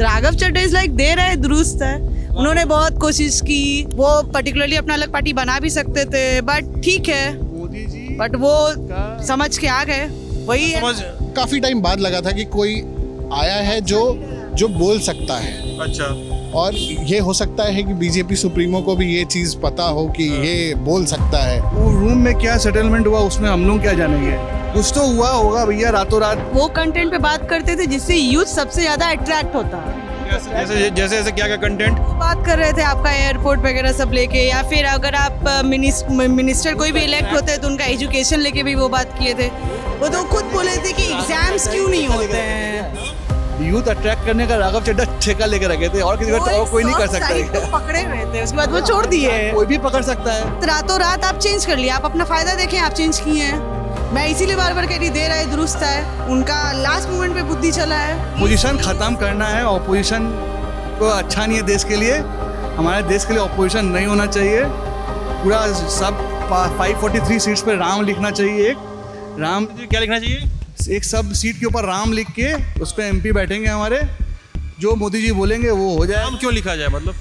Raghav Chadha is like दे रहे दुरुस्त है, उन्होंने बहुत कोशिश की, वो पर्टिकुलरली अपना अलग पार्टी बना भी सकते थे, बट ठीक है मोदी जी बट वो समझ के आ गए, वही है। काफी टाइम बाद लगा था कि कोई आया है जो बोल सकता है। अच्छा, और ये हो सकता है कि बीजेपी सुप्रीमो को भी ये चीज पता हो कि ये बोल सकता है। वो रूम में क्या सेटलमेंट हुआ उसमें हम लोग क्या जानेंगे, कुछ तो हुआ होगा भैया रातों रात। वो कंटेंट पे बात करते थे जिससे यूथ सबसे ज्यादा अट्रैक्ट होता है। जैसे क्या क्या कंटेंट बात कर रहे थे आपका एयरपोर्ट वगैरह सब लेके, या फिर अगर आप मिनिस्टर कोई भी इलेक्ट होते हैं तो उनका एजुकेशन लेके भी वो बात किए थे। वो तो खुद बोले थे कि एग्जाम्स क्यों नहीं होते हैं। यूथ अट्रैक्ट करने का राघव चड्ढा ठेका लेके रखे थे, और किसी का कोई नहीं कर सकता है। पकड़े हुए थे, उसके बाद वो छोड़ दिए। कोई भी पकड़ सकता है। रातों रात आप चेंज कर लिया, आप अपना फायदा देखें, आप चेंज किए हैं। मैं इसीलिए बार बार कह रही दे रहा है दुरुस्त है, उनका लास्ट मोमेंट पे बुद्धि चला है। पोजीशन खत्म करना है, ऑपोजिशन को अच्छा नहीं है देश के लिए, हमारे देश के लिए ऑपोजिशन नहीं होना चाहिए। पूरा सब 543 सीट्स पे राम लिखना चाहिए, एक राम क्या लिखना चाहिए, एक सब सीट के ऊपर राम लिख के उस पर MP बैठेंगे हमारे, जो मोदी जी बोलेंगे वो हो जाए। नाम क्यों लिखा जाए, मतलब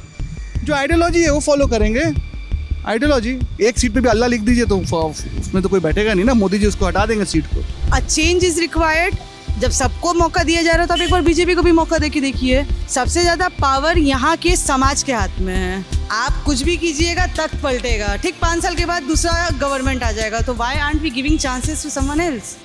जो आइडियोलॉजी है वो फॉलो करेंगे। आइडियोलॉजी एक सीट पे भी अल्लाह लिख दीजिए तो उसमें तो कोई बैठेगा नहीं ना, मोदी जी उसको हटा देंगे सीट को। A change is required. जब सबको मौका दिया जा रहा है तो आप एक बार बीजेपी को भी मौका दे के देखिए। सबसे ज्यादा पावर यहाँ के समाज के हाथ में है। आप कुछ भी कीजिएगा तख्त पलटेगा। ठीक 5 साल के बाद दूसरा गवर्नमेंट आ जाएगा, तो why aren't we giving chances to someone else.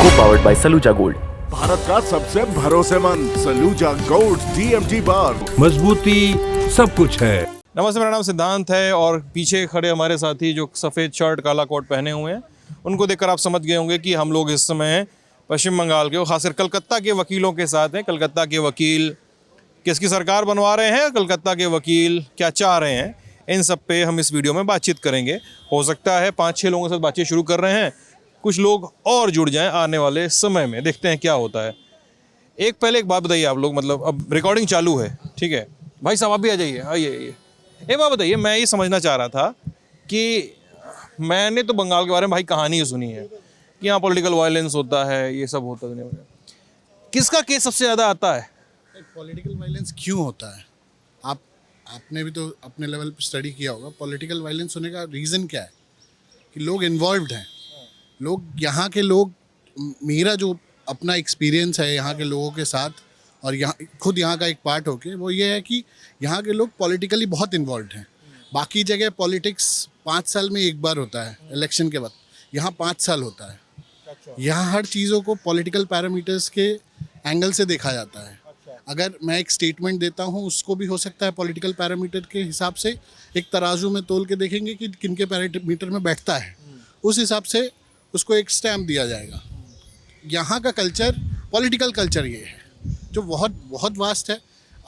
Co-powered by Saluja Gold। Bharat का सबसे भरोसेमंद सलूजा गोल्ड TMT बार, मजबूती सब कुछ है। नमस्ते, मेरा नाम सिद्धांत है और पीछे खड़े हमारे साथी जो सफ़ेद शर्ट काला कोट पहने हुए हैं, उनको देखकर आप समझ गए होंगे कि हम लोग इस समय पश्चिम बंगाल के, खासकर कलकत्ता के वकीलों के साथ हैं। कलकत्ता के वकील किसकी सरकार बनवा रहे हैं, कलकत्ता के वकील क्या चाह रहे हैं, इन सब पे हम इस वीडियो में बातचीत करेंगे। हो सकता है 5-6 लोगों के साथ बातचीत शुरू कर रहे हैं, कुछ लोग और जुड़ जाएं आने वाले समय में, देखते हैं क्या होता है। पहले एक बात बताइए आप लोग, मतलब अब रिकॉर्डिंग चालू है, ठीक है भाई साहब, आप भी आ जाइए, आइए। एक बात बताइए, मैं ये समझना चाह रहा था कि मैंने तो बंगाल के बारे में भाई कहानी सुनी है कि यहाँ पॉलिटिकल वायलेंस होता है, ये सब होता है। किसका केस सबसे ज़्यादा आता है? पॉलिटिकल वायलेंस क्यों होता है? आपने भी तो अपने लेवल पर स्टडी किया होगा। पॉलिटिकल वायलेंस होने का रीज़न क्या है? कि लोग इन्वॉल्व्ड हैं, लोग यहाँ के लोग, मेरा जो अपना एक्सपीरियंस है यहाँ के लोगों के साथ और यहाँ का एक पार्ट होके, वो ये है कि यहाँ के लोग पॉलिटिकली बहुत इन्वॉल्व हैं। बाकी जगह पॉलिटिक्स 5 साल में एक बार होता है इलेक्शन के बाद, यहाँ 5 साल होता है। यहाँ हर चीज़ों को पॉलिटिकल पैरामीटर्स के एंगल से देखा जाता है। अगर मैं एक स्टेटमेंट देता हूँ, उसको भी हो सकता है पॉलिटिकल पैरामीटर के हिसाब से एक तराजू में तोल के देखेंगे कि किन के पैरामीटर में बैठता है, उस हिसाब से उसको एक स्टैम्प दिया जाएगा। यहाँ का कल्चर, पॉलिटिकल कल्चर ये है जो बहुत बहुत वास्ट है।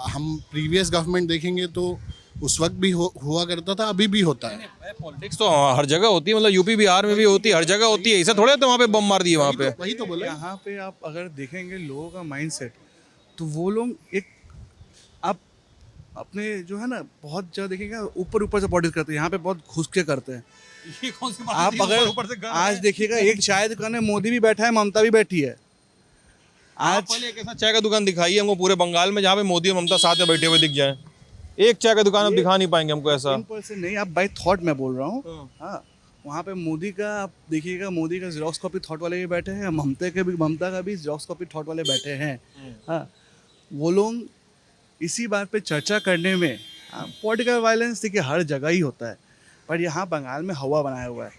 हम प्रीवियस गवर्नमेंट देखेंगे तो उस वक्त भी हुआ करता था, अभी भी होता है। पॉलिटिक्स तो हर जगह होती है, मतलब यूपी बिहार में भी होती है, हर जगह होती है। ऐसा थोड़ा तो वहाँ पे बम मार दिए वहाँ पे, वही तो बोला। यहाँ पे आप अगर देखेंगे लोगों का माइंडसेट, तो वो लोग एक आप अपने जो है ना बहुत जगह देखेंगे ऊपर से पॉलिटिक्स करते हैं, यहाँ पे बहुत घुस के करते हैं। ये कौन सी बात आप है? अगर ऊपर से आज देखिएगा एक चाय दुकान में मोदी भी बैठा है, ममता भी बैठी है। आज पहले एक ऐसा चाय का दुकान दिखाइए हमको पूरे बंगाल में जहाँ पे मोदी और ममता साथ में बैठे हुए दिख जाए। एक चाय का दुकान अब दिखा नहीं पाएंगे हमको ऐसा। से नहीं, आप बाय थॉट में बोल रहा हूँ। हाँ, वहाँ पे मोदी का आप देखिएगा, मोदी का जेरोक्स कॉपी थॉट वाले भी बैठे हैं, ममता का भी जेरोक्स कॉपी थॉट वाले बैठे हैं। हाँ, वो लोग इसी बात पे चर्चा करने में, पॉलिटिकल वायलेंस देखिए हर जगह ही होता है, पर यहाँ बंगाल में हवा बनाया हुआ है।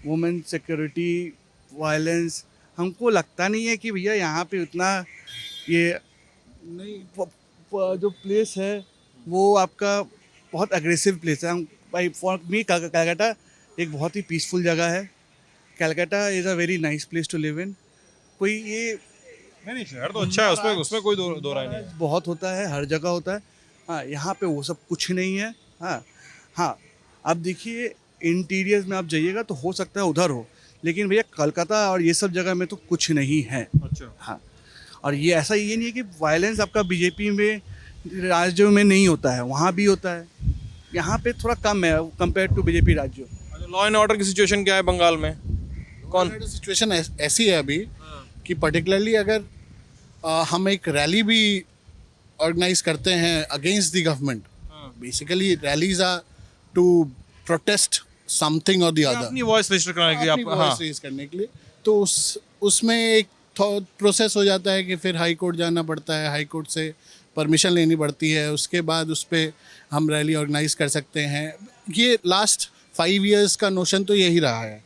वुमेन सिक्योरिटी वायलेंस, हमको लगता नहीं है कि भैया यहाँ पे उतना ये नहीं, जो प्लेस है वो आपका बहुत एग्रेसिव प्लेस है। भाई फॉर मी कलकत्ता एक बहुत ही पीसफुल जगह है। Calcutta is a very nice place to live in. कोई ये नहीं, शहर तो अच्छा है, उसमें कोई दो राय नहीं। बहुत होता है, हर जगह होता है। हाँ, यहाँ पे वो सब कुछ नहीं है। हाँ, अब देखिए इंटीरियर्स में आप जाइएगा तो हो सकता है उधर हो, लेकिन भैया कलकत्ता और ये सब जगह में तो कुछ नहीं है। अच्छा। हाँ, और ये ऐसा ये नहीं है कि वायलेंस आपका बीजेपी में राज्यों में नहीं होता है, वहाँ भी होता है। यहाँ पे थोड़ा कम है कंपेयर टू बीजेपी राज्यों। लॉ एंड ऑर्डर की सिचुएशन क्या है बंगाल में? सिचुएशन ऐसी है अभी कि पर्टिकुलरली अगर हम एक रैली भी ऑर्गेनाइज करते हैं against the government. Basically rallies are to protest something और द अदर, अपनी वॉइस रजिस्टर कराने के लिए अपनी आप हाँ वॉइस रेज करने के लिए. तो उसमें एक प्रोसेस हो जाता है कि फिर हाई कोर्ट जाना पड़ता है, हाई कोर्ट से परमिशन लेनी पड़ती है, उसके बाद उस पर हम रैली ऑर्गेनाइज कर सकते हैं. ये लास्ट 5 years का नोशन तो यही रहा है.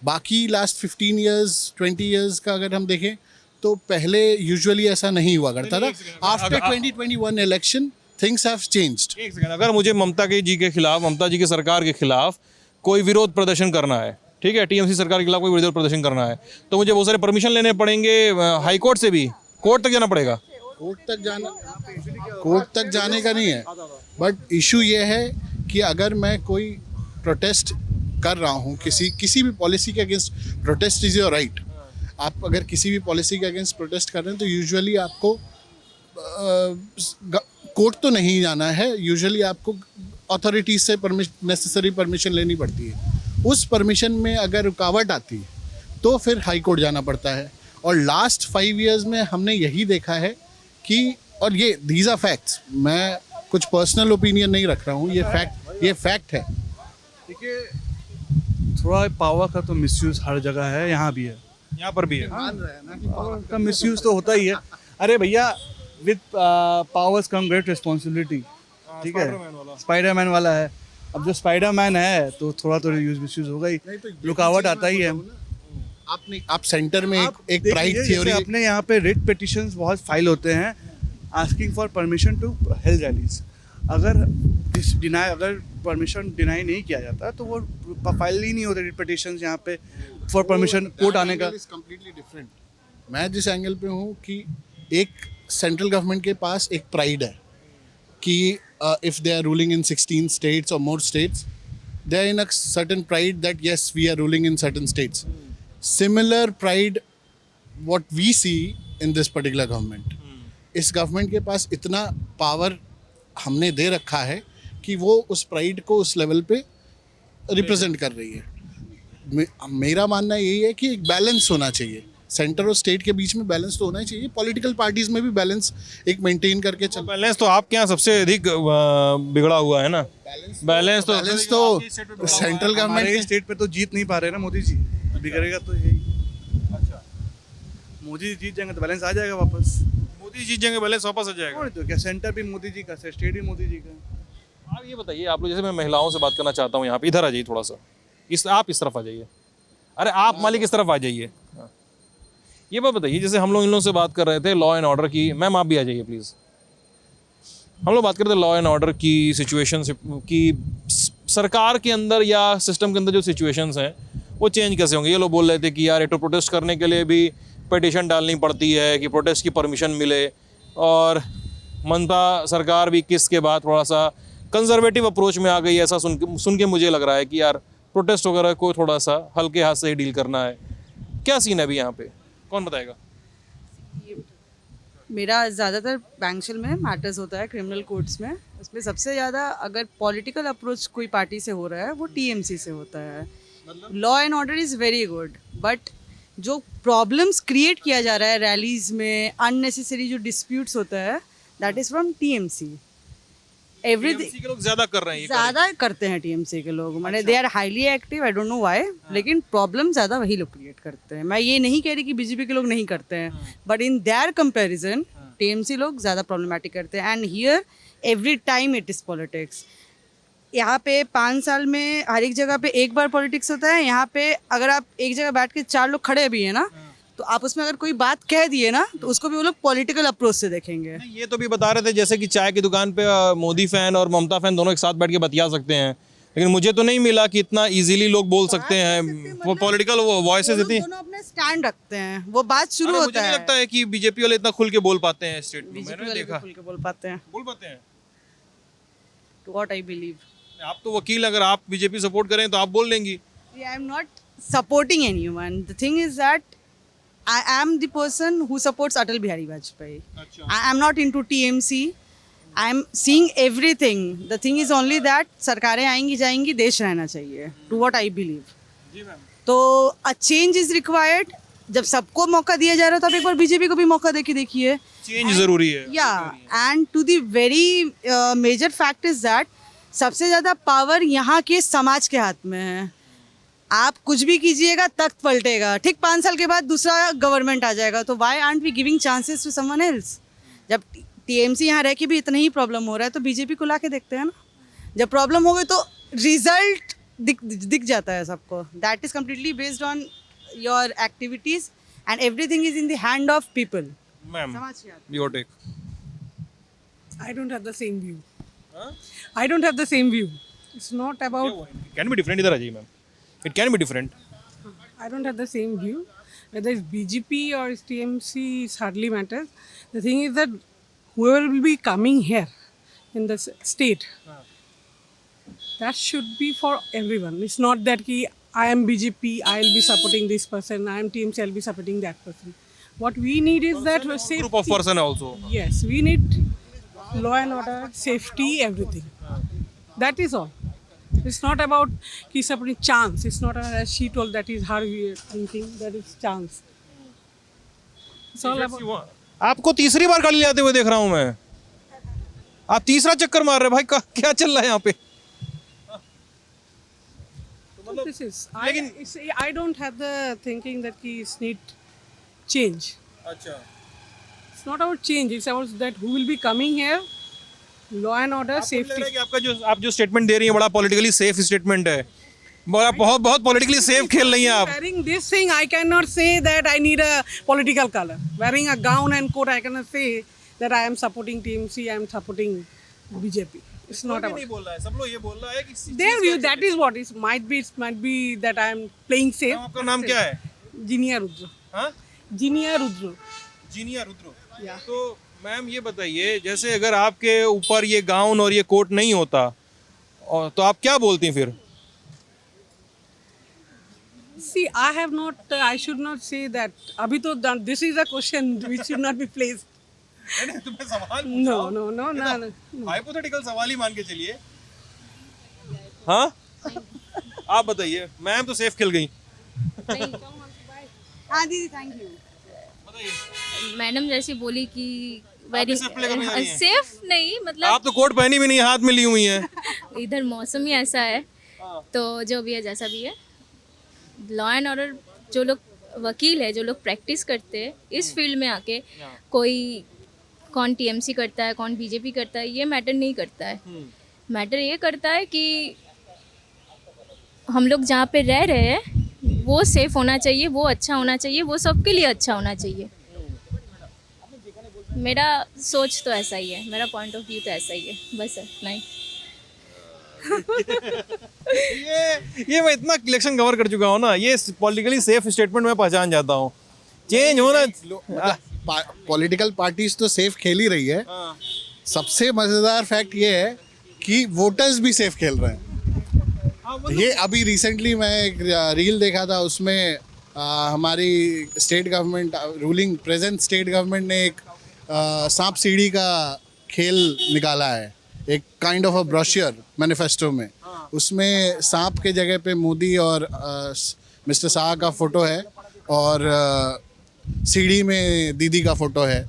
बाकी लास्ट 15 years 20 years का अगर हम देखें तो पहले यूजुअली ऐसा नहीं हुआ करता था. After 2021 election things have changed. एक सेकंड, अगर मुझे ममता जी के खिलाफ, ममता जी की सरकार के खिलाफ कोई विरोध प्रदर्शन करना है, ठीक है, टीएमसी सरकार के खिलाफ कोई विरोध प्रदर्शन करना है, तो मुझे बहुत सारे परमिशन लेने पड़ेंगे हाई कोर्ट से भी, कोर्ट तक जाना पड़ेगा. कोर्ट तक जाने का नहीं है, बट इशू ये है कि अगर मैं कोई प्रोटेस्ट कर रहा हूँ किसी भी पॉलिसी के against, protest is your right. आप अगर किसी भी पॉलिसी के अगेंस्ट प्रोटेस्ट कर रहे हैं तो यूजुअली आपको कोर्ट तो नहीं जाना है, यूजुअली आपको अथॉरिटीज से नेसेसरी परमिशन लेनी पड़ती है. उस परमिशन में अगर रुकावट आती है तो फिर हाई कोर्ट जाना पड़ता है. और लास्ट 5 years में हमने यही देखा है कि, और ये दीज आर फैक्ट्स, मैं कुछ पर्सनल ओपिनियन नहीं रख रहा हूँ, ये फैक्ट है. देखिए, थोड़ा पावर का तो मिसयूज हर जगह है, यहाँ भी है, यहाँ पर भी है. पावर का मिसयूज तो होता ही है. अरे भैया, with powers come great responsibility. ठीक है, स्पाइडरमैन वाला है. अब जो स्पाइडरमैन है तो थोड़ा तो यूज मिसयूज होगा ही, रुकावट आता ही है. आप सेंटर में एक प्राइड थ्योरी, अपने यहाँ पे रिट पिटिशंस बहुत फाइल होते हैं asking for permission to hold rallies. अगर परमिशन डिनाई नहीं किया जाता तो वो फाइल ही नहीं होते रिट पिटिशंस यहाँ पे फॉर परमिशन कोर्ट आने का. Completely different. मैं जिस एंगल पे हूँ कि एक सेंट्रल गवर्नमेंट के पास एक प्राइड है कि if they are ruling in 16 states or more states, they are in a certain pride that yes, we are ruling in certain states. Similar pride what we see in this particular government. इस government के पास इतना power हमने दे रखा है कि वो उस pride को उस लेवल पे रिप्रेजेंट कर रही है. मेरा मानना यही है कि एक बैलेंस होना चाहिए, सेंटर और स्टेट के बीच में बैलेंस तो होना ही चाहिए. पॉलिटिकल पार्टीज में भी बैलेंस एक मेंटेन करके चल. बैलेंस तो आपके यहाँ सबसे अधिक बिगड़ा हुआ है ना. बैलेंस तो सेंट्रल गवर्नमेंट स्टेट पे तो जीत नहीं पा रहे ना मोदी जी. बिगड़ेगा तो यही. अच्छा, मोदी जी जीत जाएंगे तो बैलेंस आ जाएगा वापस. मोदी जीत जाएंगे, बैलेंस वापस आ जाएगा. और तो क्या, सेंटर भी मोदी जी का, स्टेट भी मोदी जी का. आप ये बताइए, आप लोग, जैसे मैं महिलाओं से बात करना चाहता हूँ यहाँ पे, इधर आ जाइए थोड़ा सा, आप इस तरफ आ जाइए. अरे आप मालिक इस तरफ आ जाइए. ये बात बताइए, जैसे हम लोग इन लोगों से बात कर रहे थे लॉ एंड ऑर्डर की. मैम आप भी आ जाइए प्लीज़. हम लोग बात कर रहे थे लॉ एंड ऑर्डर की सिचुएशन की, सरकार के अंदर या सिस्टम के अंदर जो सिचुएशंस हैं वो चेंज कैसे होंगे. ये लोग बोल रहे थे कि यार, एक तो प्रोटेस्ट करने के लिए भी पिटीशन डालनी पड़ती है कि प्रोटेस्ट की परमिशन मिले, और ममता सरकार भी किस के बाद थोड़ा सा कंजर्वेटिव अप्रोच में आ गई. ऐसा सुन के मुझे लग रहा है कि यार प्रोटेस्ट वगैरह को थोड़ा सा हल्के हाथ से ही डील करना है. क्या सीन है अभी यहाँ पे, कौन बताएगा? मेरा ज़्यादातर बैंक्शल में मैटर्स होता है क्रिमिनल कोर्ट्स में. उसमें सबसे ज़्यादा अगर पॉलिटिकल अप्रोच कोई पार्टी से हो रहा है वो टीएमसी से होता है. Law and order is very good, but जो प्रॉब्लम्स क्रिएट किया जा रहा है रैलीज में, अननेसेसरी जो डिस्प्यूट्स होता है, that is from TMC. TMC के लोग ज्यादा कर रहे हैं, ज़्यादा करते हैं टीएमसी के लोग, माने they are highly active. I don't know why, लेकिन प्रॉब्लम ज़्यादा वही लोग क्रिएट करते हैं. मैं ये नहीं कह रही कि बीजेपी के लोग नहीं करते हैं, but in their comparison TMC लोग ज़्यादा प्रॉब्लमेटिक करते हैं. And here every time it is politics. यहाँ पे 5 साल में हर एक जगह पे एक बार पॉलिटिक्स होता है. यहाँ पे अगर आप एक जगह बैठ के 4 लोग खड़े भी हैं ना, तो आप उसमें अगर कोई बात कह दिए ना तो उसको भी वो लोग पॉलिटिकल अप्रोच से देखेंगे. ये तो भी बता रहे थे जैसे कि चाय की दुकान पे मोदी फैन और ममता फैन दोनों एक साथ बैठ के बतिया सकते हैं, लेकिन मुझे तो नहीं मिला कि इतना इजीली लोग बोल सकते हैं. वो पॉलिटिकल वॉइसेस इतनी, दोनों अपने स्टैंड रखते हैं, वो बात शुरू मुझे होता नहीं है. लगता है कि बीजेपी वाले इतना खुल के बोल पाते हैं स्टेट में. बीजेपी मैंने वाले देखा, खुल के बोल पाते हैं, बोल पाते हैं. To what I believe. आप तो वकील, अगर आप बीजेपी सपोर्ट करें तो आप बोल देंगी. I am not supporting anyone. The thing is that I am the person who supports Atal Bihari Vajpayee. I am not into TMC. I am seeing everything. The thing is only that सरकारें आएंगी जाएंगी, देश रहना चाहिए. To what I believe. जी ma'am. तो a change is required. जब सबको मौका दिया जा रहा है तो आप एक बार बीजेपी को भी मौका दे के देखिए. चेंज जरूरी है. या and to the very major fact is that सबसे ज़्यादा पावर यहाँ के समाज के हाथ में है. आप कुछ भी कीजिएगा तख्त पलटेगा. ठीक 5 साल के बाद दूसरा गवर्नमेंट आ जाएगा. तो why aren't we giving chances to someone else? जब टीएमसी यहाँ रह के भी इतना ही प्रॉब्लम हो रहा है तो बीजेपी को ला के देखते हैं ना. जब प्रॉब्लम हो गई तो रिजल्ट दिख जाता है सबको. That is completely based on your activities and everything is in the hand of people. Ma'am, समाज के हाथ. Your take. I don't have the same view. I don't have the same view. It's not about. Can be different. इधर आ जाइए ma'am. It can be different. I don't have the same view. Whether it's BJP or it's TMC, it hardly matters. The thing is that whoever will be coming here in the state, that should be for everyone. It's not that ki I am BJP, I'll be supporting this person. I am TMC, I'll be supporting that person. What we need is that safety. Group of person also. Yes, we need law and order, safety, everything. That is all. It's not about ki supporting chance. It's not as she told that is her thinking. That is chance. It's all about. आपको तीसरी बार गाली आते हुए देख रहा हूँ मैं. आप तीसरा चक्कर मार रहे हैं भाई. क्या चल रहा है यहाँ पे? This is. I don't have the thinking that ki it's need change. अच्छा. It's not about change. It's about that who will be coming here. Law and order, लग रहा safety. है कि आपका आप जो स्टेटमेंट दे रही हैं बड़ा पॉलिटिकली सेफ स्टेटमेंट है. बहुत पॉलिटिकली सेफ खेल रही हैं आप. Wearing this thing, I cannot say that I need a political color. Wearing a gown and coat, I cannot say that I am supporting TMC, I am supporting BJP. It's not about. नहीं बोल रहा है. सब लोग ये बोल रहा है कि Their view, that is what is. Might be that I am playing safe. आपका नाम क्या है? Jinia Rudra. हाँ? Jinia Rudra. जीनिया रुद्र. Yeah. तो मैम ये बताइए, जैसे अगर आपके ऊपर ये गाउन और ये कोट नहीं होता और तो आप क्या बोलती हैं फिर? See, I have not. I should not say that. Abhi to this is a question which should not be placed. तुम्हें सवाल No. हाइपोथेटिकल सवाल ही मान के चलिए. हाँ, आप बताइए. मैम तो सेफ खेल गई. हाँ दीदी, थैंक यू. मैडम जैसी बोली कि वेरी safe play करने जा रही हैं? सेफ नहीं मतलब आप तो कोट पहनी भी नहीं, हाथ में ली हुई हैं. इधर मौसम ही ऐसा है तो जो भी है जैसा भी है. लॉ एंड ऑर्डर जो लोग वकील है, जो लोग प्रैक्टिस करते हैं इस फील्ड में आके, कोई कौन टीएमसी करता है कौन बीजेपी करता है ये मैटर नहीं करता है. मैटर ये करता है कि हम लोग जहाँ पे रह रहे हैं वो सेफ होना चाहिए, वो अच्छा होना चाहिए, वो सबके लिए अच्छा होना चाहिए. मेरा सोच तो ऐसा ही है, मेरा पॉइंट ऑफ व्यू तो ऐसा ही है. बस इतना ही. ये मैं इतना इलेक्शन कवर कर चुका हूँ ना, ये पॉलिटिकली सेफ स्टेटमेंट में पहचान जाता हूँ. चेंज होना. पॉलिटिकल पार्टीज तो सेफ खेल ही रही है. सबसे मजेदार फैक्ट ये है कि वोटर्स भी सेफ खेल रहे हैं. ये अभी रिसेंटली मैं एक रील देखा था, उसमें हमारी state government, ruling present state government ने एक सांप सीढ़ी का खेल निकाला है, एक kind of a brochure manifesto में. उसमें सांप के जगह पे मोदी और मिस्टर शाह का फोटो है और सीढ़ी में दीदी का फोटो है.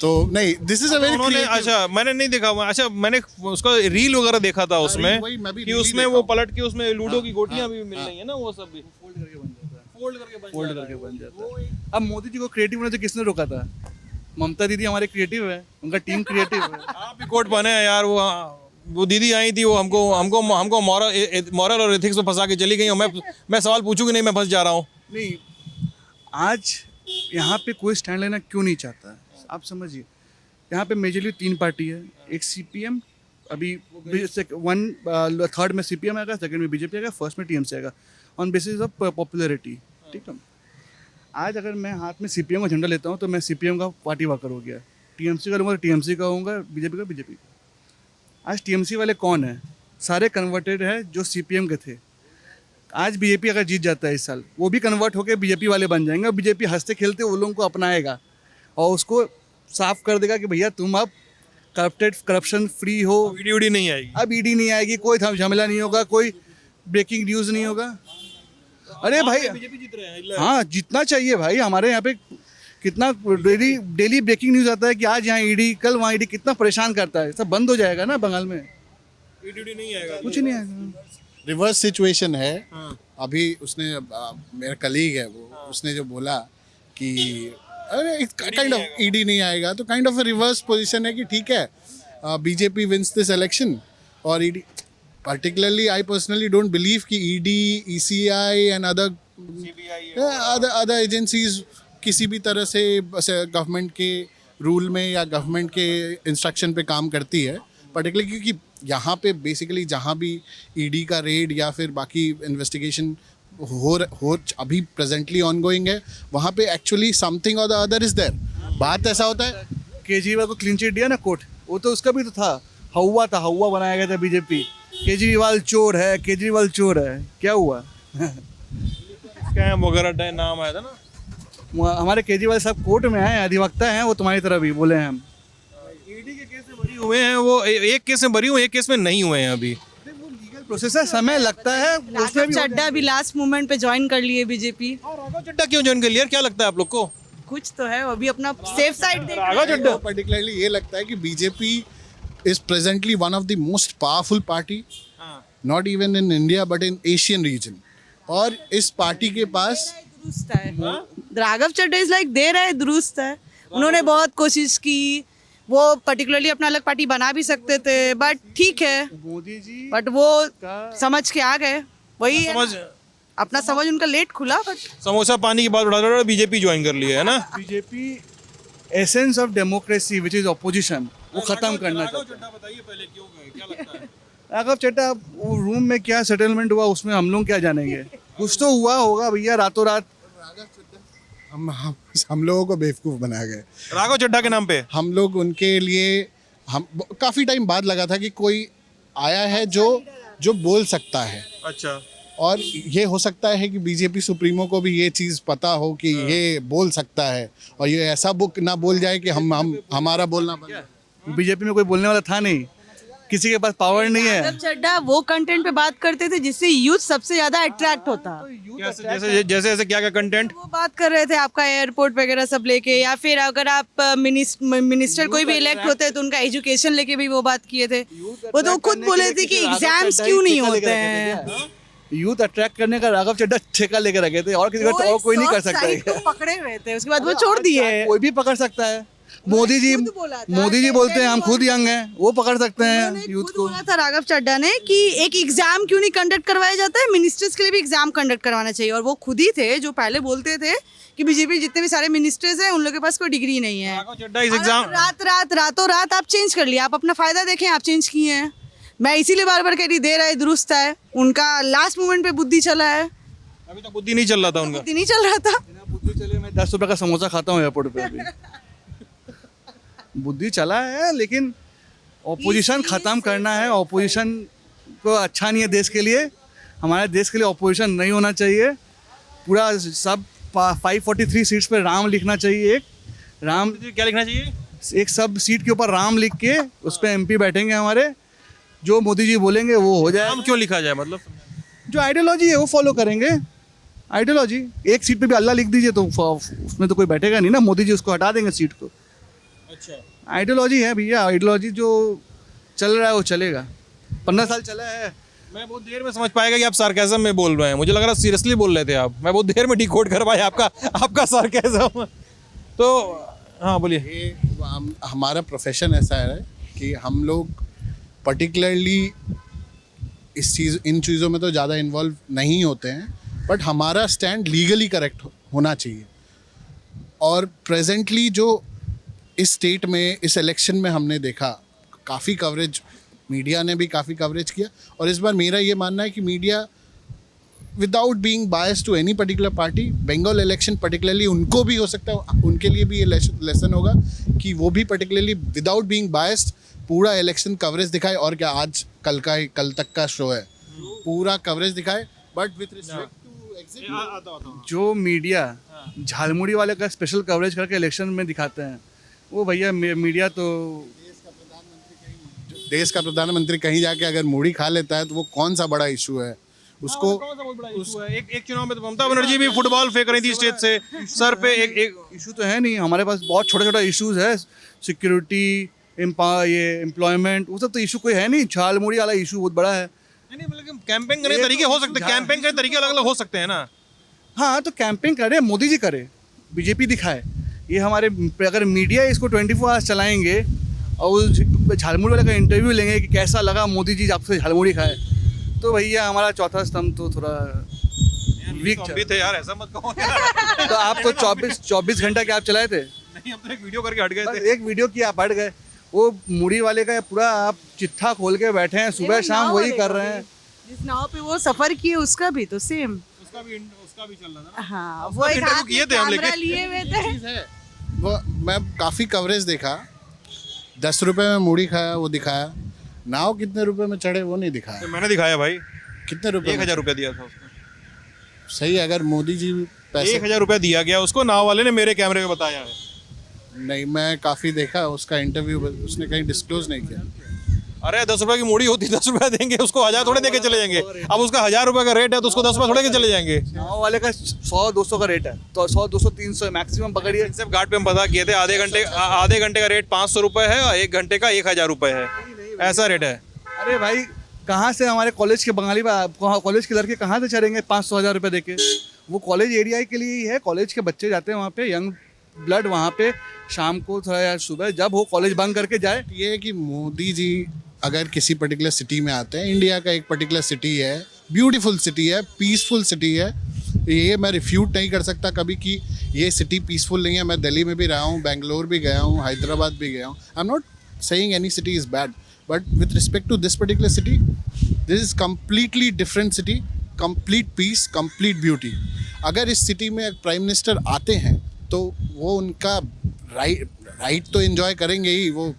तो नहीं, दिस इज अ वेरी. अच्छा, मैंने नहीं देखा हुआ. अच्छा, मैंने उसका रील वगैरह देखा था उसमें कि उसमें वो पलट के उसमें लूडो की गोटियां भी मिल रही है ना, वो सब भी फोल्ड करके बन जाता है. अब मोदी जी को क्रिएटिव होने से किसने रोका था? ममता दीदी हमारे क्रिएटिव है, उनका टीम क्रिएटिव है. आप भी कोट पहने हैं यार. वो दीदी आई थी, वो हमको मॉरल और एथिक्स में फंसा के चली गई. और मैं सवाल पूछूंगी नहीं, मैं फंस जा रहा हूँ. नहीं, आज यहाँ पे कोई स्टैंड लेना क्यों नहीं चाहता है? आप समझिए, यहाँ पे मेजरली 3 पार्टी है. एक सीपीएम, अभी थर्ड में सीपीएम आएगा, सेकंड में बीजेपी आएगा, फर्स्ट में टीएमसी आएगा, ऑन बेसिस ऑफ पॉपुलैरिटी. ठीक है. आज अगर मैं हाथ में सीपीएम का झंडा लेता हूँ तो मैं सीपीएम का पार्टी वर्कर हो गया. टीएमसी का लूँगा तो टीएमसी का होऊंगा, बीजेपी का बीजेपी. आज टीएमसी वाले कौन है? सारे कन्वर्टेड है जो सीपीएम के थे. आज बीजेपी अगर जीत जाता है इस साल, वो भी कन्वर्ट होकर बीजेपी वाले बन जाएंगे. बीजेपी हंसते खेलते वो लोगों को अपनाएगा और उसको साफ कर देगा कि भैया तुम अब करप्शन फ्री हो. ईडी नहीं आएगी. अब ईडी नहीं आएगी, कोई झमेला नहीं होगा, कोई ब्रेकिंग न्यूज़ नहीं होगा. अरे भाई बीजेपी जीत रहे हैं। हाँ जीतना चाहिए भाई। हमारे यहाँ पे कितना डेली ब्रेकिंग न्यूज आता है कि आज यहाँ ईडी, कल वहाँ ईडी, कितना परेशान करता है। सब बंद हो जाएगा ना बंगाल में, ईडी नहीं आएगा, कुछ नहीं आएगा। रिवर्स सिचुएशन है। अभी उसने मेरा कलीग है वो, उसने जो बोला कि अरे काइंड ऑफ ईडी नहीं आएगा, तो काइंड ऑफ रिवर्स पोजीशन है कि ठीक है बीजेपी विंस दिस इलेक्शन और ED, particularly I personally don't believe कि ED, ECI and other agencies किसी भी तरह से गवर्नमेंट के रूल में या गवर्नमेंट के इंस्ट्रक्शन पे काम करती है, पर्टिकुलरली क्योंकि यहाँ पे बेसिकली जहाँ भी ED का रेड या फिर बाकी इन्वेस्टिगेशन हो अभी प्रेजेंटली ऑनगोइंग है, वहाँ पे एक्चुअली समथिंग और द अदर इज देयर। बात ऐसा होता है, केजरीवाल को क्लीन चिट दिया ना कोर्ट, वो तो उसका भी तो था, हवा बनाया गया था बीजेपी। केजरीवाल चोर है, केजरीवाल चोर है, क्या हुआ? स्कैम वगैरह नाम आया था ना। हमारे केजरीवाल साहब कोर्ट में आए, अधिवक्ता हैं वो, तुम्हारी तरह भी बोले हैं हम। ईडी के केस में बरी हुए हैं वो, एक केस में बरी हुए, एक केस में नहीं हुए हैं अभी। प्रोसेस है, समय लगता है। उसमें भी चड्डा भी लास्ट मोमेंट पे ज्वाइन कर लिए बीजेपी। राघव चड्डा क्यों ज्वाइन कर लिया, क्या लगता है आप लोग को? कुछ तो है, वो भी अपना सेफ साइड देख रहे हैं। राघव चड्डा पर्टिकुलरली ये लगता है कि BJP is presently one of the most powerful party, not even in India but in Asian region. और इस पार्टी के पास दुरुस्त है, राघव चड्डा इज लाइक दे रहा है, दुरुस्त है। उन्होंने बहुत कोशिश की, वो पर्टिकुलरली अपना अलग पार्टी बना भी सकते थे, बट ठीक है, मोदी जी बट वो समझ के आ गए। वही है, समझ अपना समझ उनका लेट खुला, बट समोसा पानी की बात उड़ा बीजेपी ज्वाइन कर लिया है ना। BJP essence of democracy which is opposition, वो खत्म करना चाहता है। बताइए पहले क्यों गए, क्या लगता है? राघव चड्डा वो रूम में क्या सेटलमेंट हुआ उसमें हम लोग क्या जानेंगे, कुछ तो हुआ होगा भैया रातों रात। हम लोगों को बेवकूफ़ बनाया गया राघव चड्डा के नाम पे। हम लोग उनके लिए, हम काफ़ी टाइम बाद लगा था कि कोई आया है जो बोल सकता है। अच्छा, और ये हो सकता है कि बीजेपी सुप्रीमो को भी ये चीज़ पता हो कि ये बोल सकता है और ये ऐसा बुक ना बोल जाए कि हमारा बोलना बंद। बीजेपी में कोई बोलने वाला था नहीं, किसी के पास पावर नहीं है। राघव चड्डा वो कंटेंट पे बात करते थे जिससे यूथ सबसे ज्यादा अट्रैक्ट होता। जैसे क्या कंटेंट वो बात कर रहे थे आपका एयरपोर्ट वगैरह सब लेके, या फिर अगर आप मिनिस्टर कोई भी इलेक्ट होते हैं तो उनका एजुकेशन लेके भी वो बात किए थे। वो तो खुद बोले थे कि एग्जाम्स क्यों नहीं होते हैं। यूथ अट्रैक्ट करने का राघव चड्डा ठेका लेके रखे थे, और किसी का और कोई नहीं कर सकता है। पकड़े हुए थे, उसके बाद वो छोड़ दिए। कोई भी पकड़ सकता है। मोदी जी बोलते हैं हम खुद यंग हैं, वो पकड़ सकते हैं यूथ को। बोला था राघव चड्डा ने कि एक एग्जाम क्यों नहीं कंडक्ट करवाया जाता है, मिनिस्टर्स के लिए भी एग्जाम कंडक्ट करवाना चाहिए। और वो खुद ही थे जो पहले बोलते थे कि बीजेपी जितने भी सारे मिनिस्टर्स हैं उन लोगों के पास कोई डिग्री नहीं है। रातों रात आप चेंज कर लिया, आप अपना फायदा देखें, आप चेंज किए हैं। मैं इसीलिए बार बार कह रही, दे रहा है, दुरुस्त है। उनका लास्ट मोमेंट पे बुद्धि चला है, अभी तक बुद्धि नहीं चल रहा था उनका। बुद्धि नहीं चल रहा था। बुद्धि चले, मैं 10 रुपए का समोसा खाता हूँ एयरपोर्ट पे अभी। बुद्धि चला है, लेकिन ऑपोजिशन खत्म करना है। ऑपोजिशन को अच्छा नहीं है देश के लिए, हमारे देश के लिए ऑपोजिशन नहीं होना चाहिए। पूरा सब 543 सीट्स पे राम लिखना चाहिए। एक राम, क्या लिखना चाहिए? एक सब सीट के ऊपर राम लिख के उस पर MP बैठेंगे हमारे, जो मोदी जी बोलेंगे वो हो जाए। नाम क्यों लिखा जाए, मतलब जो आइडियोलॉजी है वो फॉलो करेंगे। आइडियोलॉजी, एक सीट पे भी अल्लाह लिख दीजिए तो उसमें तो कोई बैठेगा नहीं ना, मोदी जी उसको हटा देंगे सीट को। अच्छा, आइडियोलॉजी है भैया, आइडियोलॉजी जो चल रहा है वो चलेगा। 15 साल चला है। मैं बहुत देर में समझ पाएगा कि आप सार्केज़म में बोल रहे हैं, मुझे लग रहा सीरियसली बोल रहे थे आप। मैं बहुत देर में डिकोड कर पाया आपका सार्केज़म। तो हाँ बोलिए। ये हमारा प्रोफेशन ऐसा है कि हम लोग पर्टिकुलरली इन चीज़ों में तो ज़्यादा इन्वॉल्व नहीं होते हैं, बट हमारा स्टैंड लीगली करेक्ट होना चाहिए। और प्रेजेंटली जो इस स्टेट में इस इलेक्शन में हमने देखा, काफ़ी कवरेज, मीडिया ने भी काफ़ी कवरेज किया। और इस बार मेरा ये मानना है कि media without being biased to any particular party, Bengal election particularly उनको भी हो सकता है, उनके लिए भी ये लेसन होगा कि वो भी पर्टिकुलरली विदाउट बीइंग बायस्ड पूरा इलेक्शन कवरेज दिखाए। और क्या आज कल तक का शो है, पूरा कवरेज दिखाए। But with respect to exit, जो मीडिया झालमुड़ी वाले का स्पेशल कवरेज करके इलेक्शन में दिखाते हैं, वो भैया मीडिया तो देश का प्रधानमंत्री कहीं जाके अगर मूढ़ी खा लेता है तो वो कौन सा बड़ा इशू है। उसको कौन सा बहुत बड़ा इशू है? एक चुनाव में तो ममता बनर्जी भी फुटबॉल फेंक रही थी स्टेज से सर पे। एक इशू तो है नहीं, हमारे पास बहुत छोटा छोटा इश्यूज है, सिक्योरिटी, ये एम्प्लॉयमेंट, वो सब तो इशू कोई है नहीं। झाल मुड़ी वाला इशू बहुत बड़ा है। नहीं मतलब कैंपेन करने के तरीके हो सकते हैं, कैंपेन के तरीके अलग अलग हो सकते हैं ना। हाँ तो कैंपेन करे, मोदी जी करे, बीजेपी दिखाए। ये हमारे अगर मीडिया इसको 24 आवर्स चलाएंगे और उस झालमुड़ी वाले का इंटरव्यू लेंगे कि कैसा लगा मोदी जी आपसे झालमुड़ी खाए, तो भैया हमारा चौथा स्तंभ तो थोड़ा वीक हम भी थे यार, ऐसा मत कहो। तो आप तो 24 घंटा क्या आप चलाए थे? नहीं, हम तो एक वीडियो करके हट गए बस थे। एक वीडियो की आप हट गए। वो मुड़ी वाले का पूरा आप चिट्ठा खोल के बैठे हैं, सुबह शाम वही कर रहे हैं। जिस नाव पे वो सफर किए उसका भी तो सेम। उसका भी चल रहा था ना। हाँ, उसका वो एक इंटरव्यू हाथ किए में थे हम कैमरा लेके। लिए हुए थे। वो मैं काफ़ी कवरेज देखा, 10 रुपए में मूड़ी खाया वो दिखाया, नाव कितने रुपए में चढ़े वो नहीं दिखाया। तो मैंने दिखाया भाई, कितने रुपए 1000 रुपया दिया था उसको। सही है, अगर मोदी जी पैसे 1000 रुपया दिया गया उसको, नाव वाले ने मेरे कैमरे में बताया है। नहीं, मैं काफ़ी देखा उसका इंटरव्यू, उसने कहीं डिस्क्लोज नहीं किया। अरे 10 रुपए की मूड़ी होती 10 रुपया देंगे उसको, 1000 थोड़े देके चले जाएंगे। अब उसका 1000 रुपए का रेट है तो उसको 10 रुपए थोड़े के चले जाएंगे। नाव वाले का 100-200 का रेट है, तो 100-200 300 मैक्सिमम पकड़िए। सिर्फ घाट पे हम पता किए थे, आधे घंटे का रेट 500 रुपए है और 1 घंटे का 1000 रुपए है, ऐसा रेट है। अरे भाई कहाँ से हमारे कॉलेज के बंगाली कॉलेज के लड़के कहाँ से चलेंगे 500-1000 रुपये देके? वो कॉलेज एरिया के लिए ही है, कॉलेज के बच्चे जाते हैं वहाँ पे, यंग ब्लड वहाँ पे शाम को थोड़ा या सुबह जब हो कॉलेज बंद करके जाए। ये है कि मोदी जी अगर किसी पर्टिकुलर सिटी में आते हैं, इंडिया का एक पर्टिकुलर सिटी है, ब्यूटीफुल सिटी है, पीसफुल सिटी है, ये मैं रिफ्यूट नहीं कर सकता कभी कि ये सिटी पीसफुल नहीं है। मैं दिल्ली में भी रहा हूँ, बेंगलोर भी गया हूँ, हैदराबाद भी गया हूँ। I am not saying any city is bad, but with respect to this particular city, this is completely different city, complete peace, complete beauty. अगर इस सिटी में प्राइम मिनिस्टर आते हैं तो वो उनका राइट तो एंजॉय करेंगे ही, वो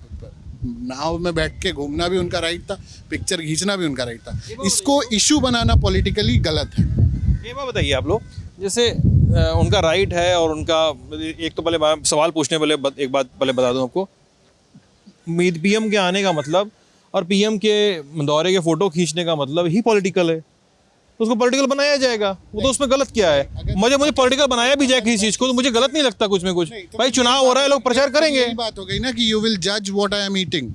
नाव में बैठ के घूमना भी उनका राइट था, पिक्चर खींचना भी उनका राइट था। इसको इशू बनाना पॉलिटिकली गलत है। ये बात बताइए आप लोग, जैसे उनका राइट है और उनका एक तो पहले सवाल पूछने पहले एक बात पहले बता दूं आपको, पीएम के आने का मतलब और पीएम के दौरे के फोटो खींचने का मतलब ही पॉलिटिकल है, तो उसको पॉलिटिकल बनाया जाएगा। वो तो उसमें गलत क्या है? मुझे पॉलिटिकल बनाया भी जाए किसी चीज को तो मुझे गलत नहीं लगता कुछ में कुछ। भाई चुनाव हो रहा है, लोग प्रचार करेंगे। यही बात हो गई ना कि यू विल जज व्हाट आई एम ईटिंग,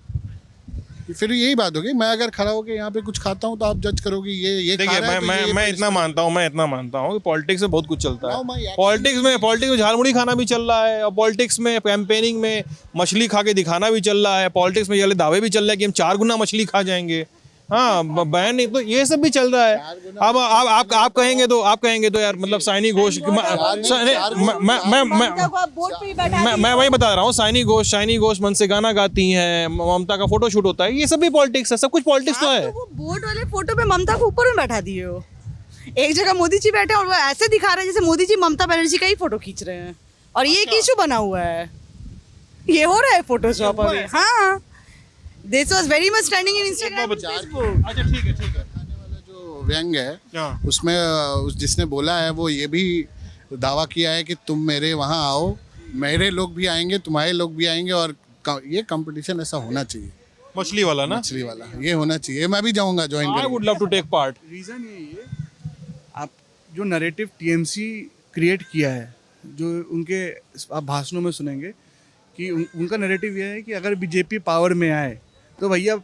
फिर यही बात हो गई। मैं अगर खड़ा होकर यहाँ पे कुछ खाता हूँ तो आप जज करोगे ये खा देखिए रहा है तो ये मैं इतना मानता हूँ कि पॉलिटिक्स में बहुत कुछ चलता Now my है। action- पॉलिटिक्स में झालमुड़ी खाना भी चल रहा है, और पॉलिटिक्स में कैंपेनिंग में मछली खा के दिखाना भी चल रहा है, पॉलिटिक्स में ये दावे भी चल रहे हैं कि हम 4 गुना मछली खा जाएंगे। हाँ बैन नहीं तो ये सब भी चल रहा है। अब आप कहेंगे तो यार मतलब साइनी घोष मैं वही बता रहा हूँ, साइनी घोष मन से गाना गाती हैं, ममता का फोटो शूट होता है, ये सब भी पॉलिटिक्स है, सब कुछ पॉलिटिक्स तो है। वो बोर्ड वाले फोटो पे ममता को ऊपर में बैठा दिए हो, एक जगह मोदी जी बैठे और वो ऐसे दिखा रहे हैं जैसे मोदी जी ममता बनर्जी का ही फोटो खींच रहे हैं, और ये एक इशू बना हुआ है, ये हो रहा है फोटोशॉप अभी। हाँ, this was very much trending in Instagram and Facebook. अच्छा ठीक है खाने वाला जो व्यंग है हाँ। उसमें जिसने बोला है वो ये भी दावा किया है कि तुम मेरे वहाँ आओ, मेरे लोग भी आएंगे, तुम्हारे लोग भी आएंगे, और ये कंपटीशन ऐसा होना चाहिए। मछली वाला ना, मछली वाला ये होना चाहिए। मैं भी जाऊंगा ज्वाइन आई करने। Would love to take part. Reason यही है, आप जो नैरेटिव टीएमसी क्रिएट किया है, जो उनके आप भाषणों में सुनेंगे कि उनका नैरेटिव यह है कि अगर बीजेपी पावर में आए तो भैया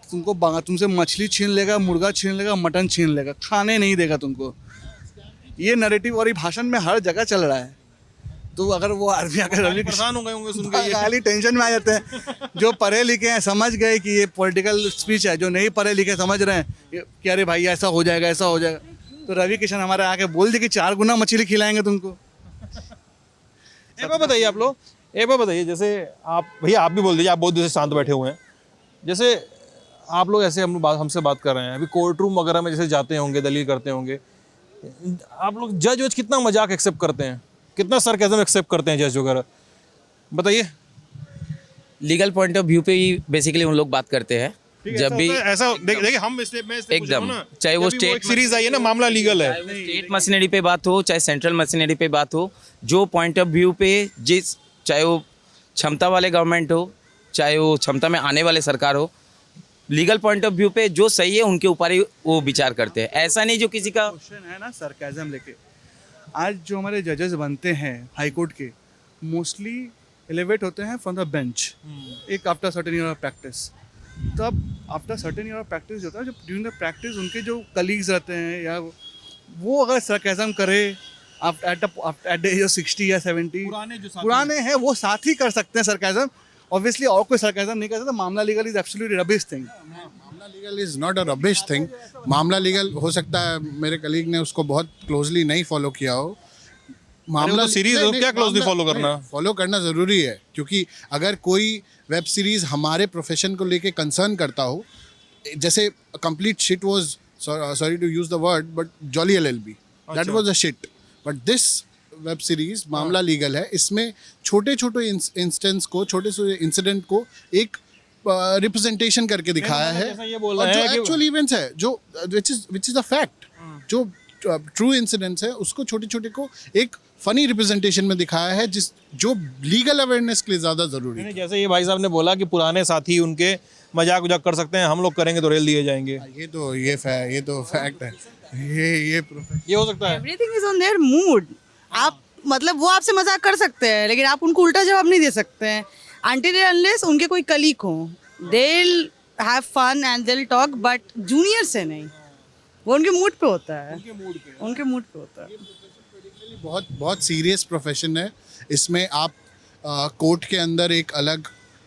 तुमसे मछली छीन लेगा, मुर्गा छीन लेगा, मटन छीन लेगा, खाने नहीं देगा तुमको। ये नैरेटिव और ये भाषण में हर जगह चल रहा है। तो अगर वो आर्मी अगर रवि परेशान हो गए होंगे सुन के ये। खाली टेंशन में आ जाते हैं। जो पढ़े लिखे हैं समझ गए कि ये पॉलिटिकल स्पीच है, जो नहीं पढ़े लिखे समझ रहे हैं कि अरे भाई ऐसा हो जाएगा, ऐसा हो जाएगा। तो रवि किशन हमारे आके बोल दे कि 4 गुना मछली खिलाएंगे तुमको। एक बात बताइए आप लोग, एक बात बताइए, जैसे आप भैया आप भी बोल दीजिए, आप बहुत देर से शांत बैठे हुए हैं। जैसे आप लोग ऐसे हमसे बात कर रहे हैं, अभी कोर्ट रूम वगैरह में जैसे जाते होंगे, दलील करते होंगे, आप लोग जज वज कितना मजाक एक्सेप्ट करते हैं, कितना सरकाज़म एक्सेप्ट करते हैं जज वगैरह, बताइए। लीगल पॉइंट ऑफ व्यू पे ही बेसिकली उन लोग बात करते हैं। जब भी ऐसा देखिए हम एकदम, चाहे वो स्टेट सीरीज आई है ना, मामला लीगल है, स्टेट मशीनरी पे बात हो चाहे सेंट्रल मशीनरी पे बात हो, जो पॉइंट ऑफ व्यू पे चाहे वो क्षमता वाले गवर्नमेंट हो चाहे वो क्षमता में आने वाले सरकार हो, लीगल पॉइंट ऑफ व्यू पे जो सही है उनके ऊपर ही वो विचार करते हैं, ऐसा नहीं जो किसी का क्वेश्चन है ना सरकाजम लेके। आज जो हमारे जजेस बनते हैं हाई कोर्ट के, मोस्टली एलिवेट होते हैं फ्रॉम द बेंच, एक after certain year of practice. तब after certain year of practice होता है, जब ड्यूरिंग द प्रैक्टिस उनके जो कलीग्स रहते हैं या वो अगर सरकाजम करे एट द एज ऑफ 60 या 70, पुराने हैं वो साथ ही कर सकते हैं सरकाजम। ऑब्वियसली और कोई सरकाजम नहीं कर सकता। मामला legal is absolutely rubbish thing. मामला legal is not a rubbish thing. मामला लीगल हो सकता है मेरे कलीग ने उसको बहुत क्लोजली नहीं फॉलो किया हो। मामला सीरीज हो, क्या क्लोजली फॉलो करना? फॉलो करना ज़रूरी है, क्योंकि अगर कोई वेब सीरीज़ हमारे प्रोफेशन को लेके कंसर्न करता हो, जैसे complete shit was, sorry to use the word, but Jolly LLB, that was a shit. But this web series मामला लीगल है, इसमें छोटे छोटे इंस्टेंस को, छोटे छोटे इंसिडेंट को एक रिप्रेजेंटेशन करके दिखाया है, ये बोल और रहे जो हैं कि एक्चुअल इवेंट्स है, जो विच इज अ फैक्ट, जो ट्रू इंसिडेंट्स है, उसको छोटे छोटे को एक फनी रिप्रेजेंटेशन में दिखाया है, जो लीगल अवेयरनेस के लिए ज़्यादा ज़रूरी है। जैसे ये भाई साहब ने बोला कि पुराने साथी उनके मजाक उजाक कर सकते हैं, हम लोग करेंगे तो रेल दिए जाएंगे। ये तो फैक्ट है। ये हो सकता है। Everything is on their mood. आप मतलब वो आपसे मजाक कर सकते हैं, लेकिन आप उनको उल्टा जवाब नहीं दे सकते हैं until and unless उनके कोई कलीग हो। they'll have fun and they'll talk, but junior से नहीं, वो उनके मूड पे होता है, उनके मूड पे होता है। बहुत बहुत सीरियस प्रोफेशन है। इसमें आप कोर्ट के अंदर एक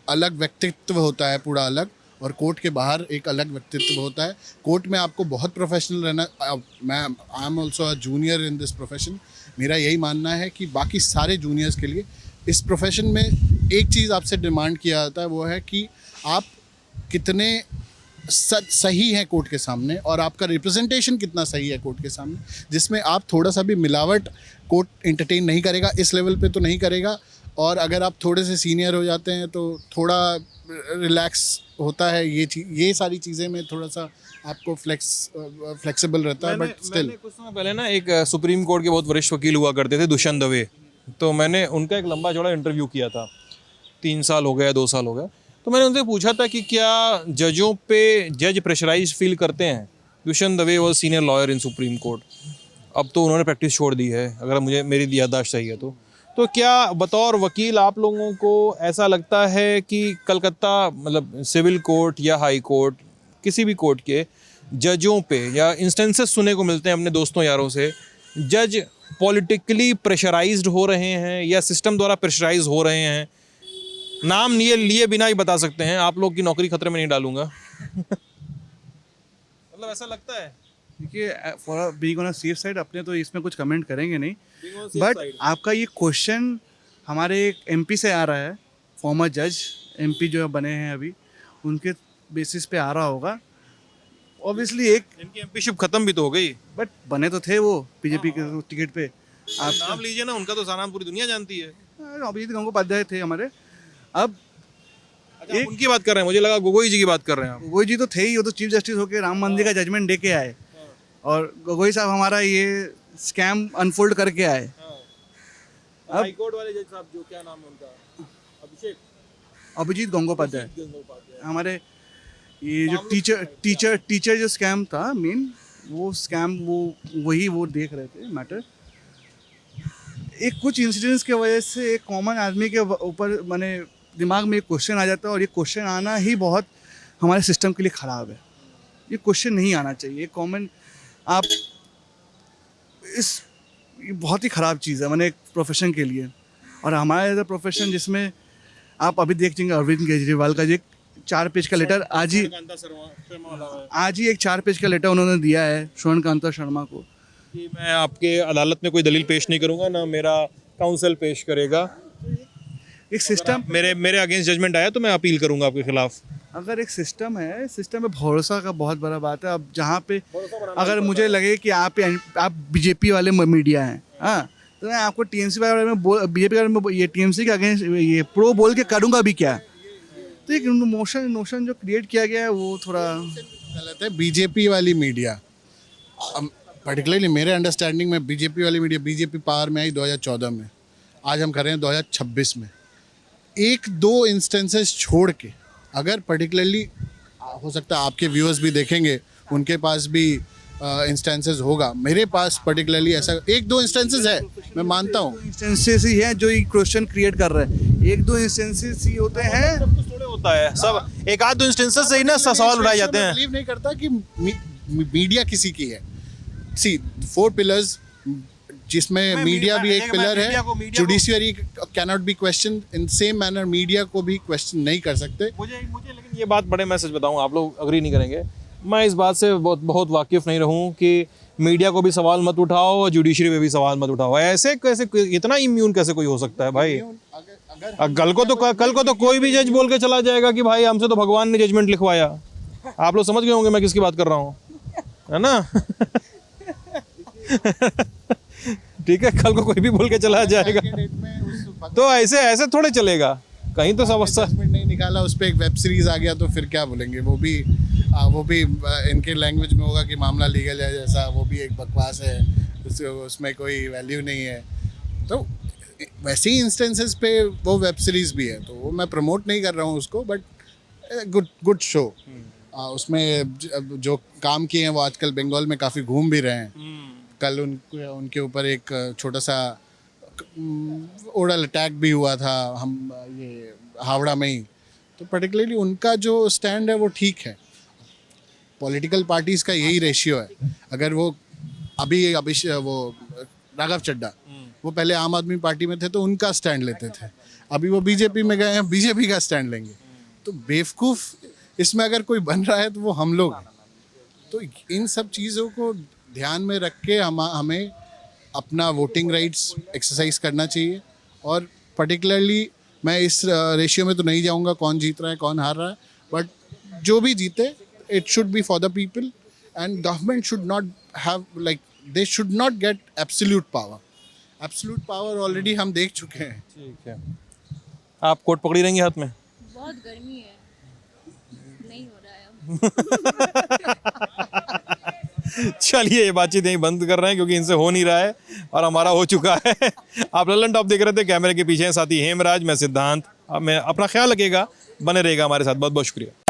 अलग व्यक्तित्व होता है, पूरा अलग, और कोर्ट के बाहर एक अलग व्यक्तित्व होता है। कोर्ट में आपको बहुत प्रोफेशनल रहना। मैं I am also a junior in this profession. मेरा यही मानना है कि बाकी सारे जूनियर्स के लिए इस प्रोफेशन में एक चीज़ आपसे डिमांड किया जाता है, वो है कि आप कितने सही हैं कोर्ट के सामने, और आपका रिप्रेजेंटेशन कितना सही है कोर्ट के सामने, जिसमें आप थोड़ा सा भी मिलावट कोर्ट एंटरटेन नहीं करेगा, इस लेवल पे तो नहीं करेगा। और अगर आप थोड़े से सीनियर हो जाते हैं तो थोड़ा रिलैक्स होता है। ये सारी चीज़ें में थोड़ा सा आपको फ्लेक्सिबल रहता है, बट स्टिल। कुछ समय पहले ना एक सुप्रीम कोर्ट के बहुत वरिष्ठ वकील हुआ करते थे, दुष्यंत दवे, तो मैंने उनका एक लंबा चौड़ा इंटरव्यू किया था। 3 साल हो गया, 2 साल हो गया। तो मैंने उनसे पूछा था कि क्या जजों पे जज प्रेशराइज फील करते हैं। Dushyant Dave was senior lawyer in supreme court, अब तो उन्होंने प्रैक्टिस छोड़ दी है, अगर मेरी याददाश्त सही है तो क्या बतौर वकील आप लोगों को ऐसा लगता है कि कलकत्ता, मतलब सिविल कोर्ट या हाई कोर्ट, किसी भी कोर्ट के जजों पे, या इंस्टेंसेस सुनने को मिलते हैं अपने दोस्तों यारों से, जज पॉलिटिकली प्रेशराइज्ड हो रहे हैं या सिस्टम द्वारा प्रेशराइज हो रहे हैं? नाम लिए बिना ही बता सकते हैं, आप लोग की नौकरी खतरे में नहीं डालूंगा। मतलब ऐसा लगता है। देखिए, for being on a safe side अपने तो इसमें कुछ कमेंट करेंगे नहीं, बट आपका ये क्वेश्चन हमारे एक MP से आ रहा है, फॉर्मर जज MP जो बने हैं अभी, उनके बेसिस पे आ रहा होगा। ऑब्वियसली इनकी एमपीशिप खत्म भी तो हो गई, बट बने तो थे वो बीजेपी के टिकट पे। आप नाम लीजिए ना, उनका तो सारा पूरी दुनिया जानती है। अभिजीत गंगोपाध्याय थे हमारे। अब अच्छा, आप उनकी बात कर रहे हैं, मुझे लगा गोगोई जी की बात कर रहे हैं आप। गोगोई जी तो थे ही, वो तो चीफ जस्टिस होकर राम मंदिर का जजमेंट दे के आए, और गोगोई साहब हमारा ये स्कैम अनफोल्ड करके आए। हाई कोर्ट वाले जज साहब, जो क्या नाम है उनका, अभिजीत गंगोपाध्याय हमारे, ये जो टीचर जो स्कैम था मेन, वो स्कैम वो देख रहे थे मैटर। एक कुछ इंसिडेंट्स की वजह से एक कॉमन आदमी के ऊपर माने दिमाग में एक क्वेश्चन आ जाता है, और ये क्वेश्चन आना ही बहुत हमारे सिस्टम के लिए ख़राब है। ये क्वेश्चन नहीं आना चाहिए कॉमन। आप ये बहुत ही ख़राब चीज़ है मैंने एक प्रोफेशन के लिए, और हमारा एज अ प्रोफेशन जिसमें आप अभी देख चेंगे अरविंद केजरीवाल का जो 4 पेज का लेटर आज ही एक 4 पेज का लेटर उन्होंने दिया है श्रवणकांता शर्मा को कि मैं आपके अदालत में कोई दलील पेश नहीं करूंगा, ना मेरा काउंसिल पेश करेगा। एक सिस्टम मेरे अगेंस्ट जजमेंट आया तो मैं अपील करूंगा आपके खिलाफ। अगर एक सिस्टम है, सिस्टम में भरोसा का बहुत बड़ा बात है। अब जहाँ पे अगर मुझे लगे कि आप बीजेपी वाले मीडिया हैं, हाँ, तो मैं आपको TMC के बारे में बीजेपी के बारे में, ये TMC के अगेंस्ट ये प्रो बोल के करूँगा भी क्या? तो एक नोशन जो क्रिएट किया गया है वो थोड़ा गलत है। बीजेपी वाली मीडिया, पर्टिकुलरली मेरे अंडरस्टैंडिंग में बीजेपी वाली मीडिया, बीजेपी पावर में आई 2014 में, आज हम कर रहे हैं 2026 में। 1-2 इंस्टेंसेस छोड़ के अगर पर्टिकुलरली हो सकता है आपके व्यूअर्स भी देखेंगे, उनके पास भी इंस्टेंसेस होगा। मेरे पास पर्टिकुलरली ऐसा 1-2 इंस्टेंसेस है, मैं मानता हूँ। इंस्टेंसेस ही हैं जो ये क्वेश्चन क्रिएट कर रहे हैं, 1-2 इंस्टेंसेस ही होते हैं। थोड़े होता है सब, एक आध दो इंस्टेंसेस से ही ना सवाल उठाए जाते हैं। बिलीव नहीं करता कि मीडिया किसी की है। सी 4 पिलर्स जिसमें मीडिया भी एक पिलर है। Judiciary can not be question in same manner, media को भी क्वेश्चन नहीं कर सकते। मुझे लेकिन ये बात बड़े, मैं सच बताऊं, आप लोग अग्री नहीं करेंगे, मैं इस बात से बहुत वाकिफ नहीं रहूं कि मीडिया को भी सवाल मत उठाओ और जुडिशरी पे भी सवाल मत उठाओ। ऐसे कैसे, इतना इम्यून कैसे कोई हो सकता है भाई? कल को तो कोई भी जज बोल के चला जाएगा कि भाई हमसे तो भगवान ने जजमेंट लिखवाया। आप लोग समझ गए होंगे मैं किसकी बात कर रहा हूँ, है ना? ठीक है, कल को कोई भी बोल के चला जाएगा, तो ऐसे थोड़े चलेगा। कहीं तो समस्या नहीं निकाला, उस पर एक वेब सीरीज आ गया, तो फिर क्या बोलेंगे? वो भी इनके लैंग्वेज में होगा कि मामला लीगल है जैसा, वो भी एक बकवास है, उसमें कोई वैल्यू नहीं है। तो वैसे ही इंस्टेंसेस पे वो वेब सीरीज भी है, तो वो मैं प्रमोट नहीं कर रहा हूँ उसको, बट गुड शो। उसमें जो काम किए हैं वो आजकल बंगाल में काफ़ी घूम भी रहे हैं। कल उनके ऊपर एक छोटा सा ओरल अटैक भी हुआ था, हम ये हावड़ा में ही। तो पर्टिकुलरली उनका जो स्टैंड है वो ठीक है। पॉलिटिकल पार्टीज़ का यही रेशियो है। अगर वो अभी वो राघव चड्ढा, वो पहले आम आदमी पार्टी में थे तो उनका स्टैंड लेते थे, अभी वो बीजेपी में गए हैं, बीजेपी का स्टैंड लेंगे। तो बेवकूफ़ इसमें अगर कोई बन रहा है तो वो हम लोग हैं। तो इन सब चीज़ों को ध्यान में रख के हमें अपना वोटिंग राइट्स एक्सरसाइज करना चाहिए। और पर्टिकुलरली मैं इस रेशियो में तो नहीं जाऊंगा कौन जीत रहा है कौन हार रहा है, बट जो भी जीते it should be for the people, and government should not have they should not gate absolute power. Absolute power already हम देख चुके हैं। ठीक है, आप कोट पकड़ी रहेंगे हाथ में? बहुत गर्मी है, नहीं हो रहा है। चलिए, ये बातचीत यहीं बंद कर रहे हैं क्योंकि इनसे हो नहीं रहा है और हमारा हो चुका है। आप ललन टॉप देख रहे थे, कैमरे के पीछे हैं साथी हेमराज, मैं सिद्धांत। मैं अपना ख्याल रखिएगा, बने रहेगा हमारे साथ। बहुत बहुत शुक्रिया।